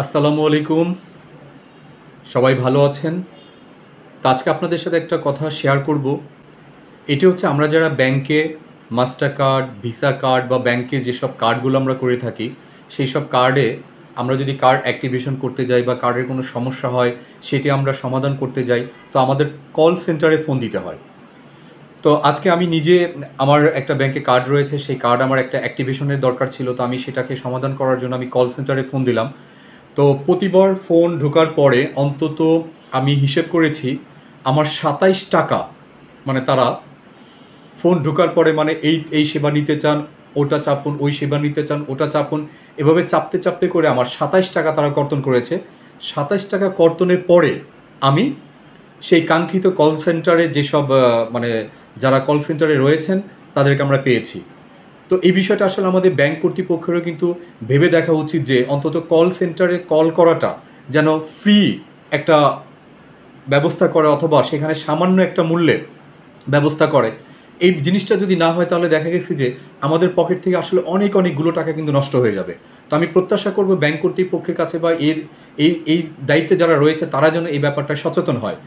আসসালামু আলাইকুম। সবাই ভালো আছেন? তো আজকে আপনাদের সাথে একটা কথা শেয়ার করব। এটি হচ্ছে আমরা যারা ব্যাংকে মাস্টার কার্ড, ভিসা কার্ড বা ব্যাংকে যেসব কার্ডগুলো আমরা করে থাকি, সেই সব কার্ডে আমরা যদি কার্ড অ্যাক্টিভেশন করতে যাই বা কার্ডের কোনো সমস্যা হয়, সেটি আমরা সমাধান করতে যাই, তো আমাদের কল সেন্টারে ফোন দিতে হয়। তো আজকে আমি নিজে আমার একটা ব্যাংকে কার্ড রয়েছে, সেই কার্ড আমার একটা অ্যাক্টিভেশনের দরকার ছিল। তো আমি সেটাকে সমাধান করার জন্য আমি কল সেন্টারে ফোন দিলাম। তো প্রতিবার ফোন ঢোকার পরে অন্তত আমি হিসেব করেছি আমার ২৭ টাকা, মানে তারা ফোন ঢোকার পরে মানে এই সেবা নিতে চান, ওটা চাপুন, ওই সেবা নিতে চান, ওটা চাপুন, এভাবে চাপতে চাপতে করে আমার ২৭ টাকা তারা কর্তন করেছে। ২৭ টাকা কর্তনের পরে আমি সেই কাঙ্ক্ষিত কল সেন্টারে যেসব মানে যারা কল সেন্টারে রয়েছেন তাদেরকে আমরা পেয়েছি। তো এই বিষয়টা আসলে আমাদের ব্যাংক কর্তৃপক্ষেরও কিন্তু ভেবে দেখা উচিত যে অন্তত কল সেন্টারে কল করাটা যেন ফ্রি একটা ব্যবস্থা করে, অথবা সেখানে সামান্য একটা মূল্যে ব্যবস্থা করে। এই জিনিসটা যদি না হয় তাহলে দেখা গেছে যে আমাদের পকেট থেকে আসলে অনেকগুলো টাকা কিন্তু নষ্ট হয়ে যাবে। তো আমি প্রত্যাশা করব ব্যাংক কর্তৃপক্ষের কাছে বা এই দায়িত্বে যারা রয়েছে তারা যেন এই ব্যাপারটা সচেতন হয়।